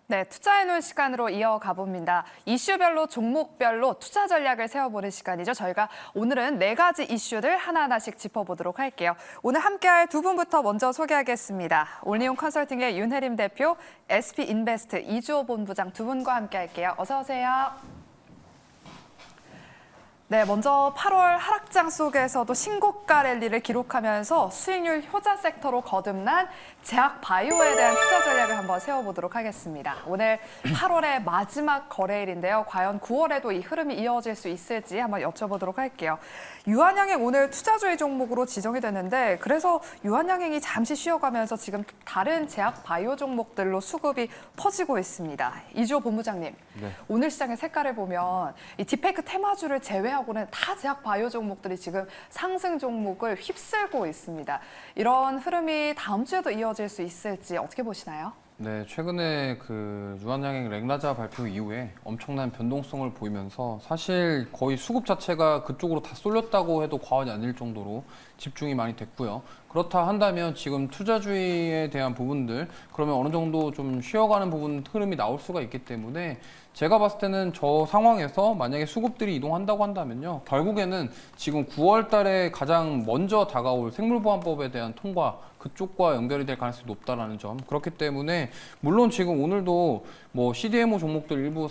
네, 투자해놓은 시간으로 이어가 봅니다. 이슈별로 종목별로 투자 전략을 세워보는 시간이죠. 저희가 오늘은 4가지 이슈를 하나하나씩 짚어보도록 할게요. 오늘 함께할 두 분부터 먼저 소개하겠습니다. 올리온 컨설팅의 윤혜림 대표, SP인베스트 이주호 본부장 두 분과 함께할게요. 어서 오세요. 네, 먼저 8월 하락장 속에서도 신고가 랠리를 기록하면서 수익률 효자 섹터로 거듭난 제약 바이오에 대한 투자 전략을 한번 세워보도록 하겠습니다. 오늘 8월의 마지막 거래일인데요. 과연 9월에도 이 흐름이 이어질 수 있을지 한번 여쭤보도록 할게요. 유한양행 오늘 투자주의 종목으로 지정이 됐는데 그래서 유한양행이 잠시 쉬어가면서 지금 다른 제약 바이오 종목들로 수급이 퍼지고 있습니다. 이주호 본부장님, 네. 오늘 시장의 색깔을 보면 이 딥페이크 테마주를 제외하고는 다 제약 바이오 종목들이 지금 상승 종목을 휩쓸고 있습니다. 이런 흐름이 다음 주에도 이어질 수 있을지 어떻게 보시나요? 네, 최근에 그 유한양행 렉나자 발표 이후에 엄청난 변동성을 보이면서 사실 거의 수급 자체가 그쪽으로 다 쏠렸다고 해도 과언이 아닐 정도로 집중이 많이 됐고요. 그렇다 한다면 지금 투자주의에 대한 부분들 그러면 어느 정도 좀 쉬어가는 부분 흐름이 나올 수가 있기 때문에 제가 봤을 때는 저 상황에서 만약에 수급들이 이동한다고 한다면요. 결국에는 지금 9월 달에 가장 먼저 다가올 생물보안법에 대한 통과 그쪽과 연결이 될 가능성이 높다라는 점. 그렇기 때문에 물론 지금 오늘도 뭐 CDMO 종목들 일부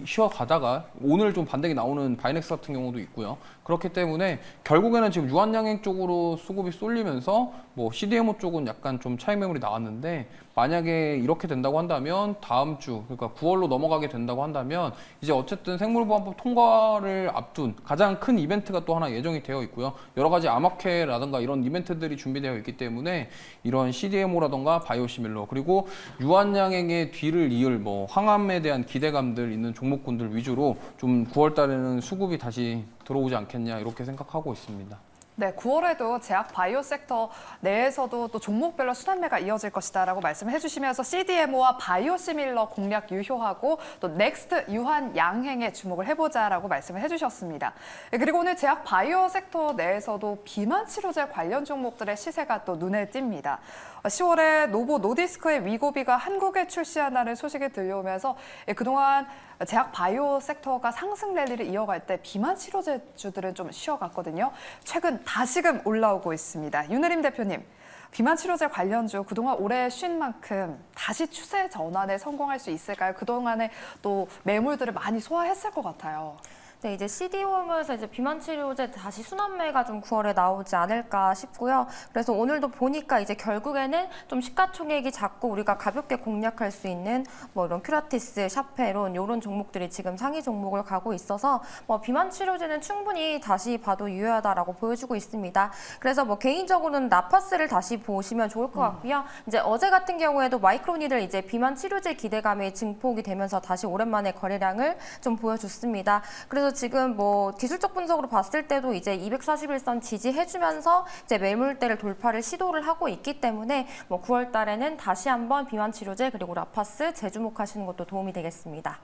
쉬어가다가 오늘 좀 반등이 나오는 바이넥스 같은 경우도 있고요. 그렇기 때문에 결국에는 지금 유한양행 쪽으로 수급이 쏠리면서 뭐 CDMO 쪽은 약간 좀 차익 매물이 나왔는데 만약에 이렇게 된다고 한다면 다음 주 그러니까 9월로 넘어가게 된다고 한다면 이제 어쨌든 생물보안법 통과를 앞둔 가장 큰 이벤트가 또 하나 예정이 되어 있고요. 여러 가지 암호화라든가 이런 이벤트들이 준비되어 있기 때문에 이런 CDMO라든가 바이오시밀러 그리고 유한양행의 뒤를 이을 뭐 항암에 대한 기대감들 있는 종목군들 위주로 좀 9월 달에는 수급이 다시 들어오지 않겠냐 이렇게 생각하고 있습니다. 네, 9월에도 제약 바이오 섹터 내에서도 또 종목별로 순환매가 이어질 것이다라고 말씀을 해주시면서 CDMO와 바이오시밀러 공략 유효하고 또 넥스트 유한 양행에 주목을 해보자라고 말씀을 해주셨습니다. 네, 그리고 오늘 제약 바이오 섹터 내에서도 비만 치료제 관련 종목들의 시세가 또 눈에 띕니다. 10월에 노보 노디스크의 위고비가 한국에 출시한다는 소식이 들려오면서 그동안 제약 바이오 섹터가 상승 랠리를 이어갈 때 비만 치료제주들은 좀 쉬어갔거든요. 최근 다시금 올라오고 있습니다. 윤혜림 대표님, 비만 치료제 관련주 그동안 오래 쉰 만큼 다시 추세 전환에 성공할 수 있을까요? 그동안에 또 매물들을 많이 소화했을 것 같아요. 네, 이제 CDO면서 이제 비만 치료제 다시 순환매가 좀 9월에 나오지 않을까 싶고요. 그래서 오늘도 보니까 이제 결국에는 좀 시가총액이 작고 우리가 가볍게 공략할 수 있는 뭐 이런 큐라티스, 샤페론 이런 종목들이 지금 상위 종목을 가고 있어서 뭐 비만 치료제는 충분히 다시 봐도 유효하다라고 보여주고 있습니다. 그래서 뭐 개인적으로는 나파스를 다시 보시면 좋을 것 같고요. 이제 어제 같은 경우에도 마이크로니들 이제 비만 치료제 기대감이 증폭이 되면서 다시 오랜만에 거래량을 좀 보여줬습니다. 그래서 지금 뭐 기술적 분석으로 봤을 때도 이제 241선 지지해주면서 이제 매물대를 돌파를 시도를 하고 있기 때문에 뭐 9월 달에는 다시 한번 비만 치료제 그리고 라파스 재주목하시는 것도 도움이 되겠습니다.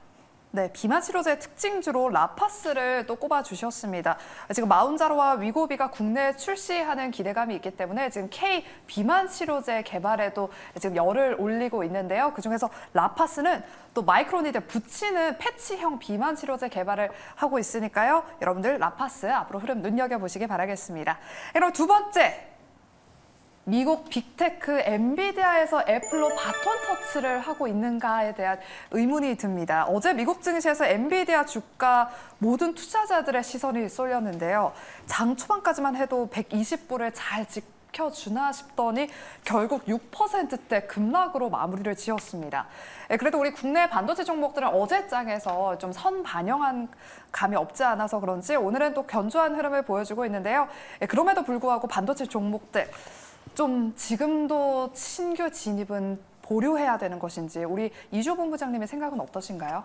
네, 비만 치료제 특징주로 라파스를 또 꼽아주셨습니다. 지금 마운자로와 위고비가 국내에 출시하는 기대감이 있기 때문에 지금 K 비만 치료제 개발에도 지금 열을 올리고 있는데요. 그중에서 라파스는 또 마이크로니드 붙이는 패치형 비만 치료제 개발을 하고 있으니까요. 여러분들 라파스 앞으로 흐름 눈여겨보시기 바라겠습니다. 그럼 두 번째. 미국 빅테크 엔비디아에서 애플로 바톤 터치를 하고 있는가에 대한 의문이 듭니다. 어제 미국 증시에서 엔비디아 주가 모든 투자자들의 시선이 쏠렸는데요. 장 초반까지만 해도 120불을 잘 지켜주나 싶더니 결국 6%대 급락으로 마무리를 지었습니다. 그래도 우리 국내 반도체 종목들은 어제 장에서 좀 선 반영한 감이 없지 않아서 그런지 오늘은 또 견조한 흐름을 보여주고 있는데요. 그럼에도 불구하고 반도체 종목들 좀 지금도 신규 진입은 보류해야 되는 것인지 우리 이주호 본부장님의 생각은 어떠신가요?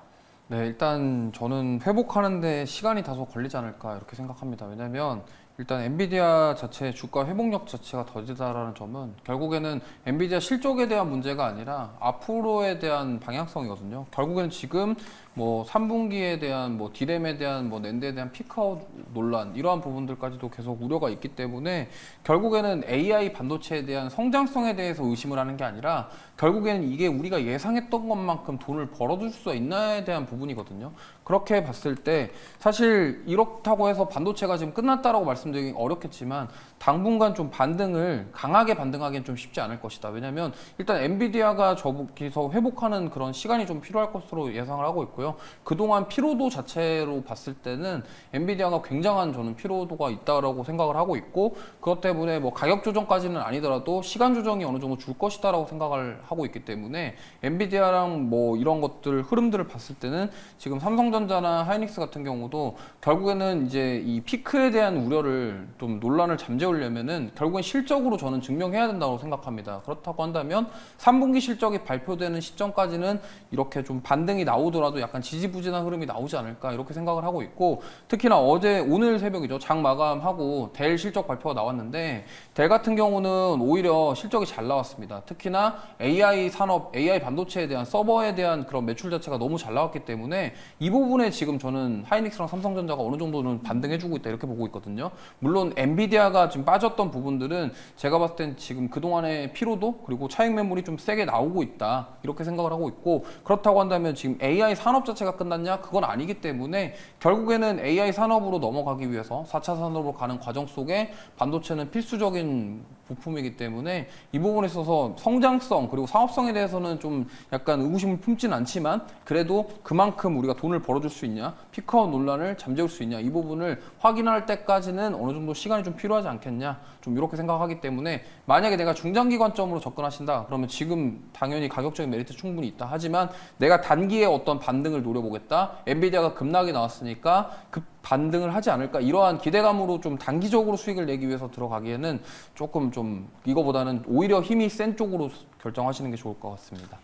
네, 일단 저는 회복하는데 시간이 다소 걸리지 않을까 이렇게 생각합니다. 왜냐하면 일단 엔비디아 자체 주가 회복력 자체가 더디다라는 점은 결국에는 엔비디아 실적에 대한 문제가 아니라 앞으로에 대한 방향성이거든요. 결국에는 지금 뭐 3분기에 대한 뭐 디램에 대한 뭐 낸드에 대한 피크아웃 논란 이러한 부분들까지도 계속 우려가 있기 때문에 결국에는 AI 반도체에 대한 성장성에 대해서 의심을 하는 게 아니라 결국에는 이게 우리가 예상했던 것만큼 돈을 벌어줄 수 있나에 대한 부분이거든요. 그렇게 봤을 때 사실 이렇다고 해서 반도체가 지금 끝났다라고 말씀드리기 어렵겠지만 당분간 좀 강하게 반등하기는 좀 쉽지 않을 것이다. 왜냐하면 일단 엔비디아가 저기서 회복하는 그런 시간이 좀 필요할 것으로 예상을 하고 있고요. 그동안 피로도 자체로 봤을 때는 엔비디아가 굉장한 저는 피로도가 있다라고 생각을 하고 있고 그것 때문에 뭐 가격 조정까지는 아니더라도 시간 조정이 어느 정도 줄 것이다라고 생각을 하고 있기 때문에 엔비디아랑 뭐 이런 것들 흐름들을 봤을 때는 지금 삼성전자나 하이닉스 같은 경우도 결국에는 이제 이 피크에 대한 우려를 좀 논란을 잠재우려면은 결국엔 실적으로 저는 증명해야 된다고 생각합니다. 그렇다고 한다면 3분기 실적이 발표되는 시점까지는 이렇게 좀 반등이 나오더라도 약간 지지부진한 흐름이 나오지 않을까 이렇게 생각을 하고 있고 특히나 오늘 새벽이죠. 장 마감하고 델 실적 발표가 나왔는데 델 같은 경우는 오히려 실적이 잘 나왔습니다. 특히나 AI 산업, AI 반도체에 대한 서버에 대한 그런 매출 자체가 너무 잘 나왔기 때문에 이 부분에 지금 저는 하이닉스랑 삼성전자가 어느 정도는 반등해주고 있다 이렇게 보고 있거든요. 물론 엔비디아가 지금 빠졌던 부분들은 제가 봤을 땐 지금 그동안의 피로도 그리고 차익 매물이 좀 세게 나오고 있다 이렇게 생각을 하고 있고 그렇다고 한다면 지금 AI 산업 자체가 끝났냐? 그건 아니기 때문에 결국에는 AI 산업으로 넘어가기 위해서 4차 산업으로 가는 과정 속에 반도체는 필수적인 부품이기 때문에 이 부분에 있어서 성장성 그리고 사업성에 대해서는 좀 약간 의구심을 품진 않지만 그래도 그만큼 우리가 돈을 벌어줄 수 있냐 피크아웃 논란을 잠재울 수 있냐 이 부분을 확인할 때까지는 어느 정도 시간이 좀 필요하지 않겠냐 좀 이렇게 생각하기 때문에 만약에 내가 중장기 관점으로 접근하신다 그러면 지금 당연히 가격적인 메리트 충분히 있다 하지만 내가 단기에 어떤 반등을 노려보겠다 엔비디아가 급락이 나왔으니까 급 반등을 하지 않을까 이러한 기대감으로 좀 단기적으로 수익을 내기 위해서 들어가기에는 조금 좀 이거보다는 오히려 힘이 센 쪽으로 결정하시는 게 좋을 것 같습니다.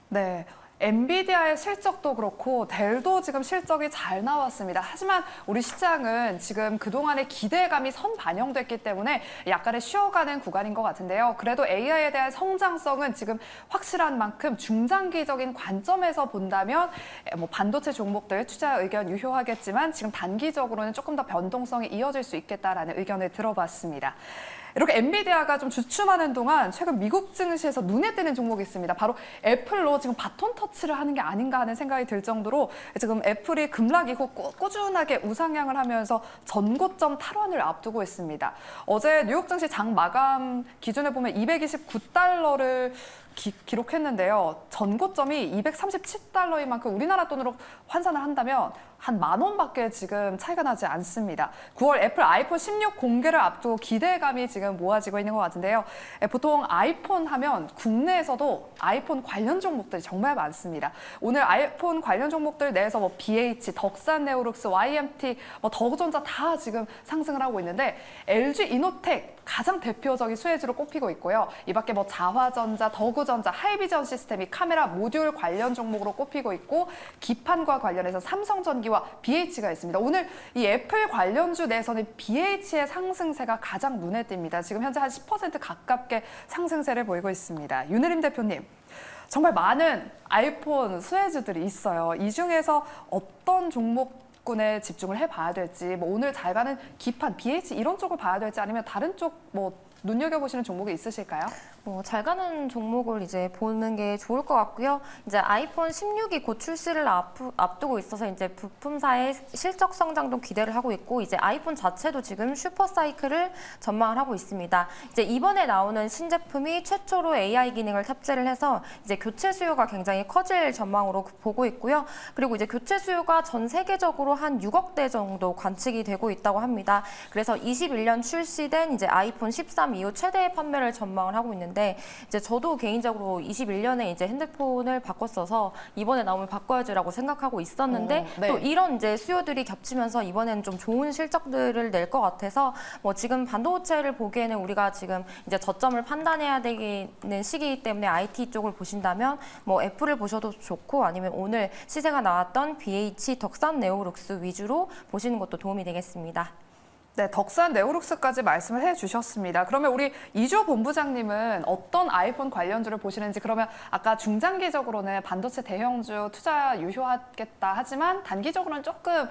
네. 엔비디아의 실적도 그렇고 델도 지금 실적이 잘 나왔습니다. 하지만 우리 시장은 지금 그동안의 기대감이 선반영됐기 때문에 약간의 쉬어가는 구간인 것 같은데요. 그래도 AI에 대한 성장성은 지금 확실한 만큼 중장기적인 관점에서 본다면 뭐 반도체 종목들 투자 의견 유효하겠지만 지금 단기적으로는 조금 더 변동성이 이어질 수 있겠다라는 의견을 들어봤습니다. 이렇게 엔비디아가 좀 주춤하는 동안 최근 미국 증시에서 눈에 띄는 종목이 있습니다. 바로 애플로 지금 바톤 터치를 하는 게 아닌가 하는 생각이 들 정도로 지금 애플이 급락 이후 꾸준하게 우상향을 하면서 전고점 탈환을 앞두고 있습니다. 어제 뉴욕 증시 장 마감 기준에 보면 229달러를 기록했는데요. 전고점이 237달러인 만큼 우리나라 돈으로 환산을 한다면 한 10,000원밖에 지금 차이가 나지 않습니다. 9월 애플 아이폰 16 공개를 앞두고 기대감이 지금 모아지고 있는 것 같은데요. 보통 아이폰 하면 국내에서도 아이폰 관련 종목들이 정말 많습니다. 오늘 아이폰 관련 종목들 내에서 뭐 BH, 덕산 네오룩스, YMT, 뭐 더우전자 다 지금 상승을 하고 있는데 LG 이노텍 가장 대표적인 수혜주로 꼽히고 있고요. 이 밖에 뭐 자화전자, 더구전자, 하이비전 시스템이 카메라 모듈 관련 종목으로 꼽히고 있고 기판과 관련해서 삼성전기와 BH가 있습니다. 오늘 이 애플 관련주 내에서는 BH의 상승세가 가장 눈에 띕니다. 지금 현재 한 10% 가깝게 상승세를 보이고 있습니다. 윤혜림 대표님. 정말 많은 아이폰 수혜주들이 있어요. 이 중에서 어떤 종목군에 집중을 해봐야 될지, 뭐 오늘 잘 가는 기판, BH 이런 쪽을 봐야 될지 아니면 다른 쪽 뭐 눈여겨보시는 종목이 있으실까요? 잘 가는 종목을 이제 보는 게 좋을 것 같고요. 이제 아이폰 16이 곧 출시를 앞두고 있어서 이제 부품사의 실적 성장도 기대를 하고 있고 이제 아이폰 자체도 지금 슈퍼 사이클을 전망을 하고 있습니다. 이제 이번에 나오는 신제품이 최초로 AI 기능을 탑재를 해서 이제 교체 수요가 굉장히 커질 전망으로 보고 있고요. 그리고 이제 교체 수요가 전 세계적으로 한 6억 대 정도 관측이 되고 있다고 합니다. 그래서 21년 출시된 이제 아이폰 13 이후 최대의 판매를 전망을 하고 있는데 이제 저도 개인적으로 21년에 이제 핸드폰을 바꿨어서 이번에 나오면 바꿔야지라고 생각하고 있었는데 네. 또 이런 이제 수요들이 겹치면서 이번에는 좀 좋은 실적들을 낼 것 같아서 뭐 지금 반도체를 보기에는 우리가 지금 이제 저점을 판단해야 되는 시기이기 때문에 IT 쪽을 보신다면 뭐 애플을 보셔도 좋고 아니면 오늘 시세가 나왔던 BH, 덕산 네오룩스 위주로 보시는 것도 도움이 되겠습니다. 네, 덕산 네오룩스까지 말씀을 해주셨습니다. 그러면 우리 이주호 본부장님은 어떤 아이폰 관련주를 보시는지 그러면 아까 중장기적으로는 반도체 대형주 투자 유효하겠다 하지만 단기적으로는 조금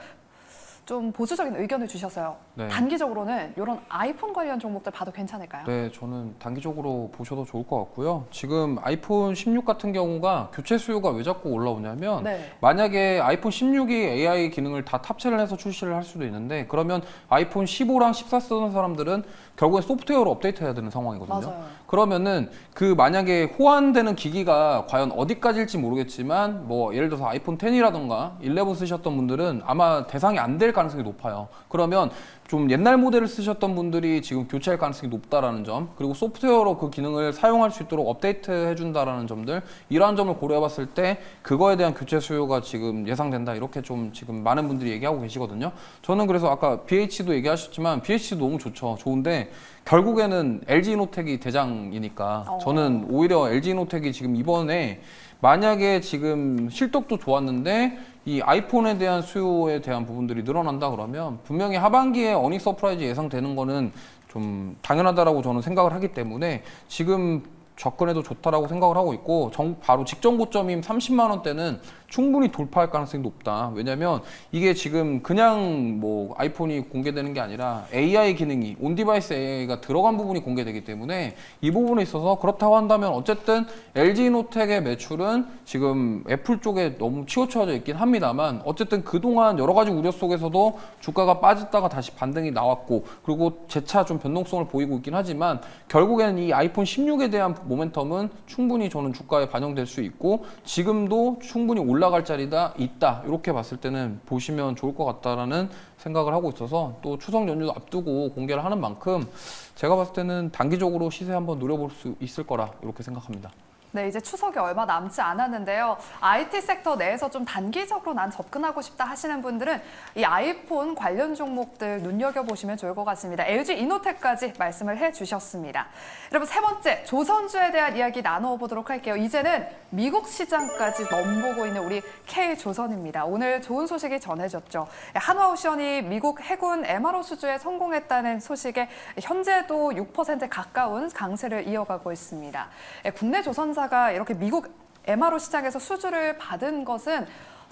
좀 보수적인 의견을 주셨어요. 네. 단기적으로는 이런 아이폰 관련 종목들 봐도 괜찮을까요? 네, 저는 단기적으로 보셔도 좋을 것 같고요. 지금 아이폰 16 같은 경우가 교체 수요가 왜 자꾸 올라오냐면 네. 만약에 아이폰 16이 AI 기능을 다 탑재를 해서 출시를 할 수도 있는데 그러면 아이폰 15랑 14 쓰는 사람들은 결국엔 소프트웨어로 업데이트해야 되는 상황이거든요. 맞아요. 그러면은 그 만약에 호환되는 기기가 과연 어디까지일지 모르겠지만 뭐 예를 들어서 아이폰 10이라던가 11 쓰셨던 분들은 아마 대상이 안 될 가능성이 높아요. 그러면 좀 옛날 모델을 쓰셨던 분들이 지금 교체할 가능성이 높다라는 점, 그리고 소프트웨어로 그 기능을 사용할 수 있도록 업데이트 해준다라는 점들, 이러한 점을 고려해봤을 때 그거에 대한 교체 수요가 지금 예상된다, 이렇게 좀 지금 많은 분들이 얘기하고 계시거든요. 저는 그래서 아까 BH도 얘기하셨지만 BH도 너무 좋죠. 좋은데 결국에는 LG이노텍이 대장이니까 저는 오히려 LG이노텍이 지금 이번에 만약에 지금 실적도 좋았는데 이 아이폰에 대한 수요에 대한 부분들이 늘어난다 그러면 분명히 하반기에 어닝 서프라이즈 예상되는 거는 좀 당연하다라고 저는 생각을 하기 때문에 지금 접근해도 좋다라고 생각을 하고 있고 바로 직전 고점인 30만 원대는 충분히 돌파할 가능성이 높다. 왜냐면 이게 지금 그냥 뭐 아이폰이 공개되는 게 아니라 AI 기능이 온디바이스 AI가 들어간 부분이 공개되기 때문에 이 부분에 있어서 그렇다고 한다면 어쨌든 LG이노텍의 매출은 지금 애플 쪽에 너무 치우쳐져 있긴 합니다만 어쨌든 그동안 여러 가지 우려 속에서도 주가가 빠졌다가 다시 반등이 나왔고 그리고 재차 좀 변동성을 보이고 있긴 하지만 결국에는 이 아이폰 16에 대한 모멘텀은 충분히 저는 주가에 반영될 수 있고 지금도 충분히 올라갈 자리다 있다 이렇게 봤을 때는 보시면 좋을 것 같다라는 생각을 하고 있어서 또 추석 연휴도 앞두고 공개를 하는 만큼 제가 봤을 때는 단기적으로 시세 한번 노려볼 수 있을 거라 이렇게 생각합니다. 네, 이제 추석이 얼마 남지 않았는데요. IT 섹터 내에서 좀 단기적으로 난 접근하고 싶다 하시는 분들은 이 아이폰 관련 종목들 눈여겨보시면 좋을 것 같습니다. LG이노텍까지 말씀을 해주셨습니다. 여러분, 세 번째, 조선주에 대한 이야기 나눠보도록 할게요. 이제는 미국 시장까지 넘보고 있는 우리 K조선입니다. 오늘 좋은 소식이 전해졌죠. 한화오션이 미국 해군 MRO 수주에 성공했다는 소식에 현재도 6% 가까운 강세를 이어가고 있습니다. 국내 조선사 가 이렇게 미국 MRO 시장에서 수주를 받은 것은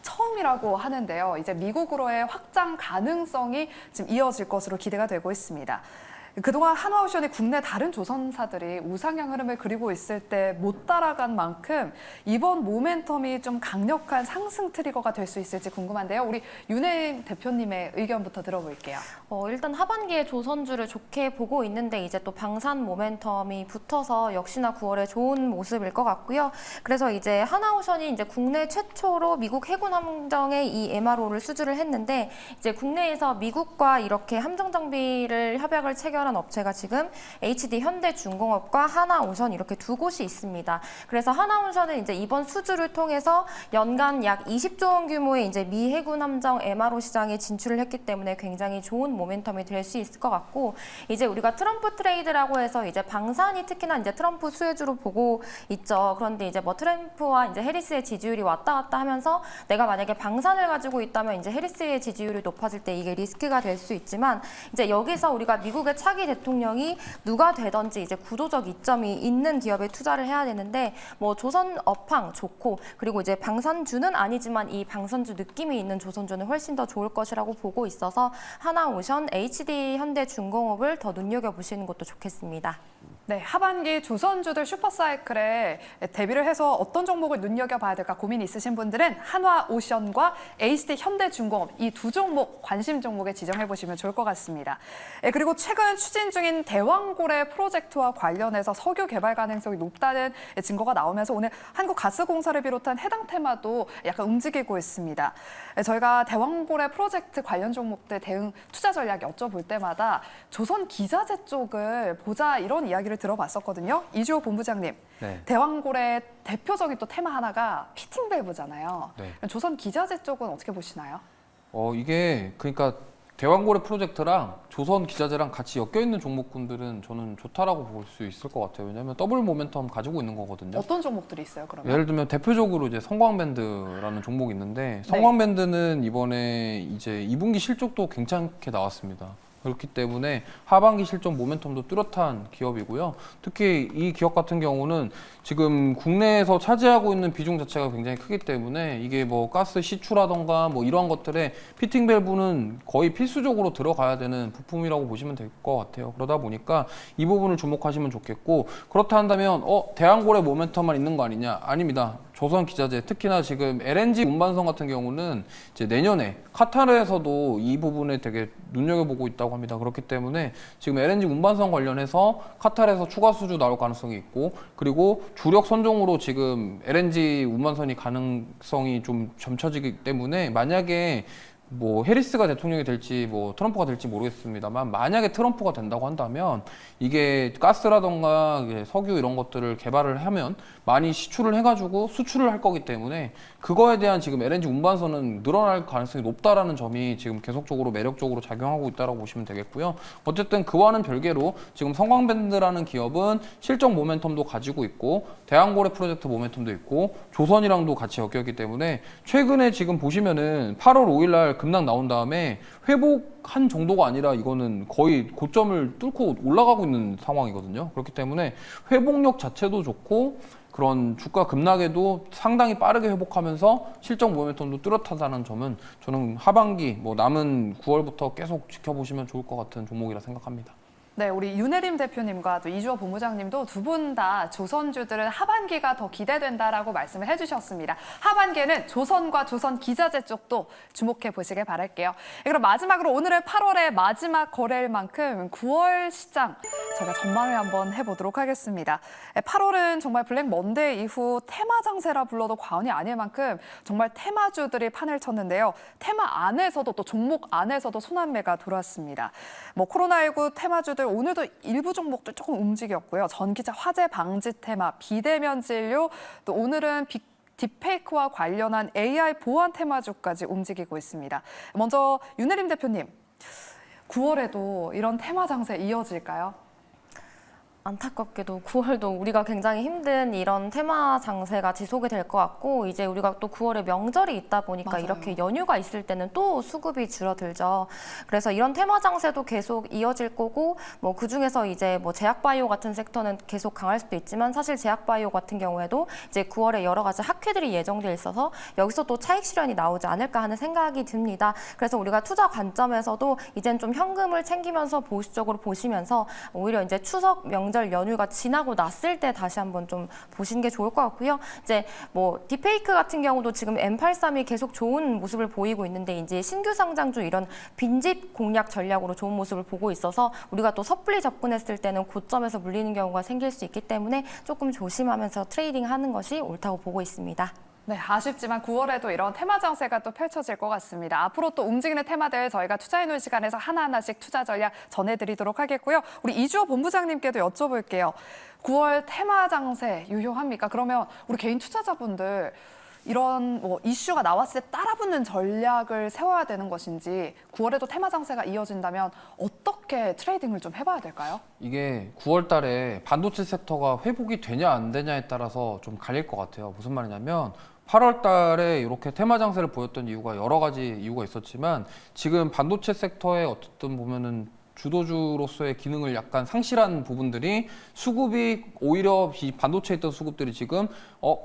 처음이라고 하는데요. 이제 미국으로의 확장 가능성이 지금 이어질 것으로 기대가 되고 있습니다. 그동안 한화오션이 국내 다른 조선사들이 우상향 흐름을 그리고 있을 때 못 따라간 만큼 이번 모멘텀이 좀 강력한 상승 트리거가 될 수 있을지 궁금한데요. 우리 윤혜임 대표님의 의견부터 들어볼게요. 일단 하반기에 조선주를 좋게 보고 있는데 이제 또 방산 모멘텀이 붙어서 역시나 9월에 좋은 모습일 것 같고요. 그래서 이제 하나오션이 이제 국내 최초로 미국 해군 함정에 이 MRO를 수주를 했는데 이제 국내에서 미국과 이렇게 함정 장비를 협약을 체결한 업체가 지금 HD 현대중공업과 하나오션 이렇게 두 곳이 있습니다. 그래서 하나오션은 이제 이번 수주를 통해서 연간 약 20조 원 규모의 이제 미 해군 함정 MRO 시장에 진출을 했기 때문에 굉장히 좋은 모멘텀이 될 수 있을 것 같고 이제 우리가 트럼프 트레이드라고 해서 이제 방산이 특히나 이제 트럼프 수혜주로 보고 있죠. 그런데 이제 뭐 트럼프와 이제 해리스의 지지율이 왔다 갔다 하면서 내가 만약에 방산을 가지고 있다면 이제 해리스의 지지율이 높아질 때 이게 리스크가 될 수 있지만 이제 여기서 우리가 미국의 차기 대통령이 누가 되든지 이제 구도적 이점이 있는 기업에 투자를 해야 되는데 뭐 조선 업황 좋고 그리고 이제 방산주는 아니지만 이 방산주 느낌이 있는 조선주는 훨씬 더 좋을 것이라고 보고 있어서 하나오션, HD 현대중공업을 더 눈여겨보시는 것도 좋겠습니다. 네, 하반기 조선주들 슈퍼사이클에 대비를 해서 어떤 종목을 눈여겨봐야 될까 고민 있으신 분들은 한화오션과 HD 현대중공업 이 두 종목 관심 종목에 지정해보시면 좋을 것 같습니다. 그리고 최근 추진 중인 대왕고래 프로젝트와 관련해서 석유 개발 가능성이 높다는 증거가 나오면서 오늘 한국가스공사를 비롯한 해당 테마도 약간 움직이고 있습니다. 저희가 대왕고래 프로젝트 관련 종목들 대응 투자 전략 여쭤볼 때마다 조선 기자재 쪽을 보자 이런 이야기를 들어봤었거든요. 이주호 본부장님, 네. 대왕고래 대표적인 또 테마 하나가 피팅 밸브잖아요. 네. 조선 기자재 쪽은 어떻게 보시나요? 이게 그러니까 대왕고래 프로젝트랑 조선 기자재랑 같이 엮여 있는 종목군들은 저는 좋다라고 볼 수 있을 것 같아요. 왜냐하면 더블 모멘텀 가지고 있는 거거든요. 어떤 종목들이 있어요, 그러면? 예를 들면 대표적으로 이제 성광밴드라는 종목이 있는데 성광밴드는 이번에 이제 2분기 실적도 괜찮게 나왔습니다. 그렇기 때문에 하반기 실적 모멘텀도 뚜렷한 기업이고요. 특히 이 기업 같은 경우는 지금 국내에서 차지하고 있는 비중 자체가 굉장히 크기 때문에 이게 뭐 가스 시추라던가 뭐 이러한 것들에 피팅 밸브는 거의 필수적으로 들어가야 되는 부품이라고 보시면 될 것 같아요. 그러다 보니까 이 부분을 주목하시면 좋겠고, 그렇다 한다면 대한고래 모멘텀만 있는 거 아니냐? 아닙니다. 조선 기자재, 특히나 지금 LNG 운반선 같은 경우는 이제 내년에 카타르에서도 이 부분에 되게 눈여겨보고 있다고 합니다. 그렇기 때문에 지금 LNG 운반선 관련해서 카타르에서 추가 수주 나올 가능성이 있고, 그리고 주력 선종으로 지금 LNG 운반선이 가능성이 좀 점쳐지기 때문에 만약에 뭐 해리스가 대통령이 될지 뭐 트럼프가 될지 모르겠습니다만, 만약에 트럼프가 된다고 한다면 이게 가스라던가 석유 이런 것들을 개발을 하면 많이 시추를 해가지고 수출을 할 거기 때문에 그거에 대한 지금 LNG 운반선은 늘어날 가능성이 높다라는 점이 지금 계속적으로 매력적으로 작용하고 있다고 보시면 되겠고요. 어쨌든 그와는 별개로 지금 성광밴드라는 기업은 실적 모멘텀도 가지고 있고 대한고래 프로젝트 모멘텀도 있고 조선이랑도 같이 엮였기 때문에 최근에 지금 보시면은 8월 5일 날 급락 나온 다음에 회복한 정도가 아니라 이거는 거의 고점을 뚫고 올라가고 있는 상황이거든요. 그렇기 때문에 회복력 자체도 좋고 그런 주가 급락에도 상당히 빠르게 회복하면서 실적 모멘텀도 뚜렷하다는 점은 저는 하반기 뭐 남은 9월부터 계속 지켜보시면 좋을 것 같은 종목이라 생각합니다. 네, 우리 윤혜림 대표님과 또 이주호 본부장님도 두 분 다 조선주들은 하반기가 더 기대된다라고 말씀을 해주셨습니다. 하반기에는 조선과 조선 기자재 쪽도 주목해 보시길 바랄게요. 그럼 마지막으로 오늘은 8월의 마지막 거래일 만큼 9월 시장 저희가 전망을 한번 해보도록 하겠습니다. 8월은 정말 블랙 먼데이 이후 테마 장세라 불러도 과언이 아닐 만큼 정말 테마주들이 판을 쳤는데요. 테마 안에서도 또 종목 안에서도 순환매가 돌았습니다. 뭐 코로나19 테마주들 오늘도 일부 종목들 조금 움직였고요. 전기차 화재 방지 테마, 비대면 진료, 또 오늘은 딥페이크와 관련한 AI 보안 테마주까지 움직이고 있습니다. 먼저 윤혜림 대표님, 9월에도 이런 테마 장세 이어질까요? 안타깝게도 9월도 우리가 굉장히 힘든 이런 테마 장세가 지속이 될 것 같고, 이제 우리가 또 9월에 명절이 있다 보니까 맞아요. 이렇게 연휴가 있을 때는 또 수급이 줄어들죠. 그래서 이런 테마 장세도 계속 이어질 거고, 뭐 그중에서 이제 뭐 제약바이오 같은 섹터는 계속 강할 수도 있지만, 사실 제약바이오 같은 경우에도 이제 9월에 여러 가지 학회들이 예정돼 있어서 여기서 또 차익 실현이 나오지 않을까 하는 생각이 듭니다. 그래서 우리가 투자 관점에서도 이젠 좀 현금을 챙기면서 보수적으로 보시면서 오히려 이제 추석 명절 연휴가 지나고 났을 때 다시 한번 좀 보시는 게 좋을 것 같고요. 이제 뭐 딥페이크 같은 경우도 지금 M83이 계속 좋은 모습을 보이고 있는데, 이제 신규 상장주 이런 빈집 공략 전략으로 좋은 모습을 보고 있어서 우리가 또 섣불리 접근했을 때는 고점에서 물리는 경우가 생길 수 있기 때문에 조금 조심하면서 트레이딩하는 것이 옳다고 보고 있습니다. 네, 아쉽지만 9월에도 이런 테마 장세가 또 펼쳐질 것 같습니다. 앞으로 또 움직이는 테마들 저희가 투자해놓은 시간에서 하나하나씩 투자 전략 전해드리도록 하겠고요. 우리 이주호 본부장님께도 여쭤볼게요. 9월 테마 장세 유효합니까? 그러면 우리 개인 투자자분들 이런 뭐 이슈가 나왔을 때 따라붙는 전략을 세워야 되는 것인지, 9월에도 테마 장세가 이어진다면 어떻게 트레이딩을 좀 해봐야 될까요? 이게 9월 달에 반도체 섹터가 회복이 되냐 안 되냐에 따라서 좀 갈릴 것 같아요. 무슨 말이냐면 8월 달에 이렇게 테마 장세를 보였던 이유가 여러 가지 이유가 있었지만, 지금 반도체 섹터에 어쨌든 보면은 주도주로서의 기능을 약간 상실한 부분들이, 수급이 오히려 반도체에 있던 수급들이 지금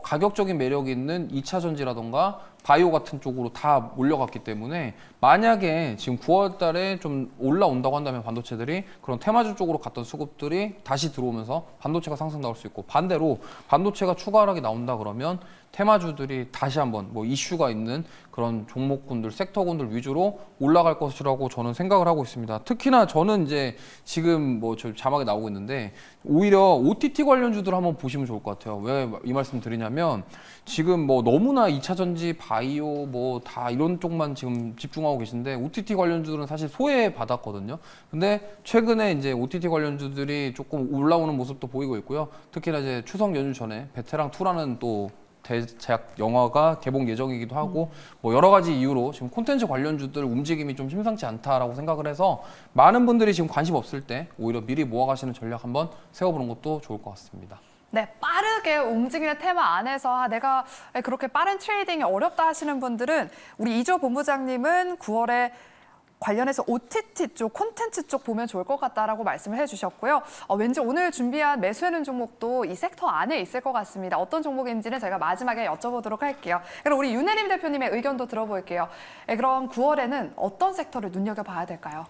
가격적인 매력이 있는 2차 전지라던가 바이오 같은 쪽으로 다 몰려갔기 때문에, 만약에 지금 9월 달에 좀 올라온다고 한다면 반도체들이 그런 테마주 쪽으로 갔던 수급들이 다시 들어오면서 반도체가 상승 나올 수 있고, 반대로 반도체가 추가 하락이 나온다 그러면 테마주들이 다시 한번 뭐 이슈가 있는 그런 종목군들, 섹터군들 위주로 올라갈 것이라고 저는 생각을 하고 있습니다. 특히나 저는 이제 지금 뭐 저 자막에 나오고 있는데, 오히려 OTT 관련주들 한번 보시면 좋을 것 같아요. 왜 이 말씀 드리냐면, 지금 뭐 너무나 2차 전지, 바이오 뭐 다 이런 쪽만 지금 집중하고 계신데, OTT 관련주들은 사실 소외받았거든요. 근데 최근에 이제 OTT 관련주들이 조금 올라오는 모습도 보이고 있고요. 특히나 이제 추석 연휴 전에 베테랑 2라는 또 대제작 영화가 개봉 예정이기도 하고, 뭐 여러 가지 이유로 지금 콘텐츠 관련주들 움직임이 좀 심상치 않다라고 생각을 해서, 많은 분들이 지금 관심 없을 때 오히려 미리 모아가시는 전략 한번 세워보는 것도 좋을 것 같습니다. 네, 빠르게 움직이는 테마 안에서 내가 그렇게 빠른 트레이딩이 어렵다 하시는 분들은 우리 이주호 본부장님은 9월에 관련해서 OTT 쪽, 콘텐츠 쪽 보면 좋을 것 같다라고 말씀을 해주셨고요. 왠지 오늘 준비한 매수해는 종목도 이 섹터 안에 있을 것 같습니다. 어떤 종목인지는 저희가 마지막에 여쭤보도록 할게요. 그럼 우리 윤혜림 대표님의 의견도 들어볼게요. 그럼 9월에는 어떤 섹터를 눈여겨봐야 될까요?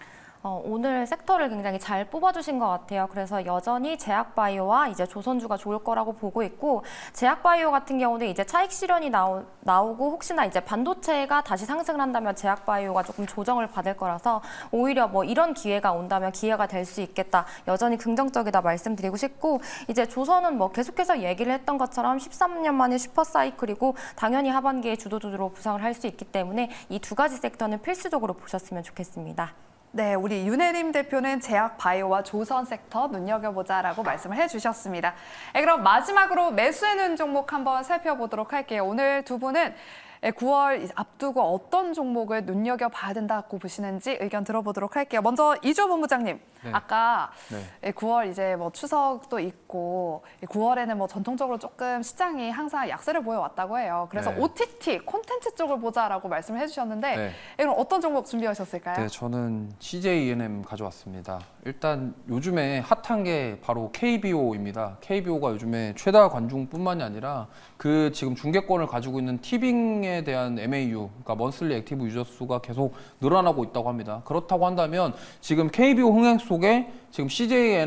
오늘 섹터를 굉장히 잘 뽑아주신 것 같아요. 그래서 여전히 제약바이오와 이제 조선주가 좋을 거라고 보고 있고, 제약바이오 같은 경우는 이제 차익 실현이 나오고 혹시나 이제 반도체가 다시 상승을 한다면 제약바이오가 조금 조정을 받을 거라서 오히려 뭐 이런 기회가 온다면 기회가 될 수 있겠다. 여전히 긍정적이다 말씀드리고 싶고, 이제 조선은 뭐 계속해서 얘기를 했던 것처럼 13년 만에 슈퍼사이클이고 당연히 하반기에 주도주로 부상을 할 수 있기 때문에 이 두 가지 섹터는 필수적으로 보셨으면 좋겠습니다. 네, 우리 윤혜림 대표는 제약 바이오와 조선 섹터 눈여겨보자라고 말씀을 해주셨습니다. 그럼 마지막으로 매수해는 종목 한번 살펴보도록 할게요. 오늘 두 분은 9월 앞두고 어떤 종목을 눈여겨봐야 된다고 보시는지 의견 들어보도록 할게요. 먼저 이주호 본부장님, 네. 아까 네. 9월 이제 뭐 추석도 있고 9월에는 뭐 전통적으로 조금 시장이 항상 약세를 보여왔다고 해요. 그래서 네. OTT 콘텐츠 쪽을 보자라고 말씀을 해주셨는데 네. 그럼 어떤 종목 준비하셨을까요? 네, 저는 CJ E&M 가져왔습니다. 일단 요즘에 핫한 게 바로 KBO입니다. KBO가 요즘에 최다 관중뿐만이 아니라 그 지금 중계권을 가지고 있는 티빙에 대한 MAU, 그러니까 먼슬리 액티브 유저 수가 계속 늘어나고 있다고 합니다. 그렇다고 한다면 지금 KBO 흥행 속에 지금 CJ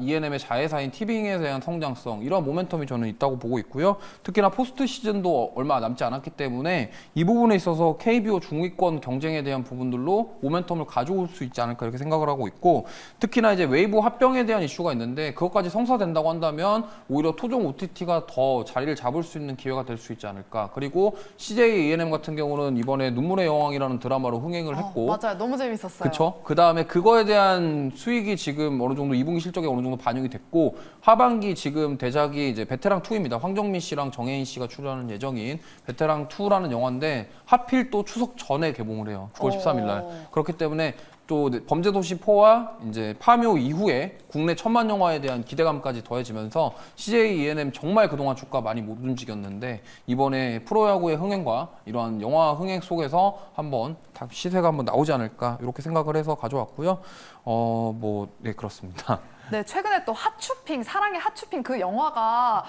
E&M의 자회사인 티빙에 대한 성장성, 이러한 모멘텀이 저는 있다고 보고 있고요. 특히나 포스트 시즌도 얼마 남지 않았기 때문에 이 부분에 있어서 KBO 중위권 경쟁에 대한 부분들로 모멘텀을 가져올 수 있지 않을까 이렇게 생각을 하고 있고, 특히나 이제 웨이브 합병에 대한 이슈가 있는데 그것까지 성사된다고 한다면 오히려 토종 OTT가 더 자리를 잡을 수 있는 기회가 될 수 있지 않을까. 그리고 CJ E&M 같은 경우는 이번에 눈물의 여왕이라는 드라마로 흥행을 했고, 맞아요. 너무 재밌었어요. 그렇죠. 그 다음에 그거에 대한 수익이 지금 어느 정도 2분기 실적에 어느 정도 반영이 됐고, 하반기 지금 대작이 이제 베테랑 2입니다. 황정민 씨랑 정혜인 씨가 출연하는 예정인 베테랑 2라는 영화인데 하필 또 추석 전에 개봉을 해요. 9월 13일 날. 그렇기 때문에 또 범죄도시 4와 이제 파묘 이후에 국내 천만 영화에 대한 기대감까지 더해지면서 CJ E&M 정말 그동안 주가 많이 못 움직였는데 이번에 프로야구의 흥행과 이러한 영화 흥행 속에서 한번 시세가 한번 나오지 않을까 이렇게 생각을 해서 가져왔고요. 네, 그렇습니다. 네, 최근에 또 핫쇼핑, 사랑의 핫쇼핑 그 영화가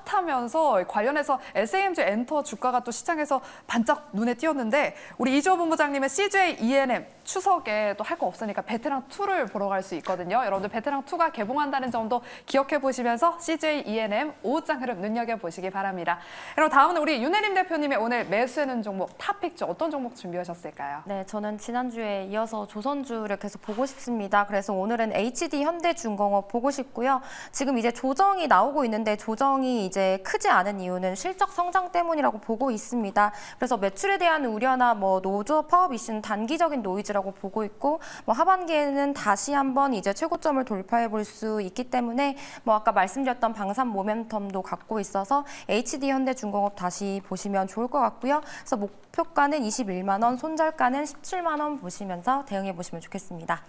핫하면서 관련해서 SAMG 엔터 주가가 또 시장에서 반짝 눈에 띄었는데 우리 이주호 본부장님은 CJ E&M 추석에 또 할 거 없으니까 베테랑 2를 보러 갈 수 있거든요. 여러분들 베테랑 2가 개봉한다는 점도 기억해 보시면서 CJ E&M 오후장 흐름 눈여겨보시기 바랍니다. 그럼 다음은 우리 윤혜림 대표님의 오늘 매수해는 종목 탑픽 어떤 종목 준비하셨을까요? 네, 저는 지난주에 이어서 조선주를 계속 보고 싶습니다. 그래서 오늘은 HD 현대중공업 보고 싶고요. 지금 이제 조정이 나오고 있는데 조정이 이제 크지 않은 이유는 실적 성장 때문이라고 보고 있습니다. 그래서 매출에 대한 우려나 뭐 노조 파업 이슈는 단기적인 노이즈라고 보고 있고, 뭐 하반기에는 다시 한번 이제 최고점을 돌파해 볼 수 있기 때문에 뭐 아까 말씀드렸던 방산 모멘텀도 갖고 있어서 HD 현대중공업 다시 보시면 좋을 것 같고요. 그래서 목표가는 21만 원, 손절가는 17만 원 보시면서 대응해 보시면 좋겠습니다.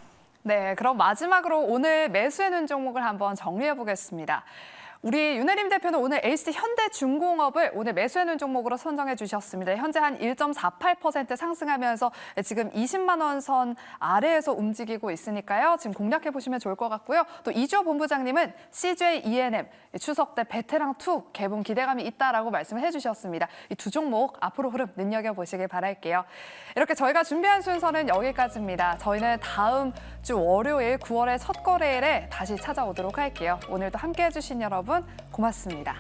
네, 그럼 마지막으로 오늘 매수해는 종목을 한번 정리해 보겠습니다. 우리 윤혜림 대표는 오늘 HD 현대중공업을 오늘 매수해는 종목으로 선정해 주셨습니다. 현재 한 1.48% 상승하면서 지금 20만 원 선 아래에서 움직이고 있으니까요. 지금 공략해 보시면 좋을 것 같고요. 또 이주호 본부장님은 CJ E&M 추석 때 베테랑 2 개봉 기대감이 있다라고 말씀을 해주셨습니다. 이 두 종목 앞으로 흐름 눈여겨보시길 바랄게요. 이렇게 저희가 준비한 순서는 여기까지입니다. 저희는 다음 주 월요일 9월의 첫 거래일에 다시 찾아오도록 할게요. 오늘도 함께해 주신 여러분 고맙습니다.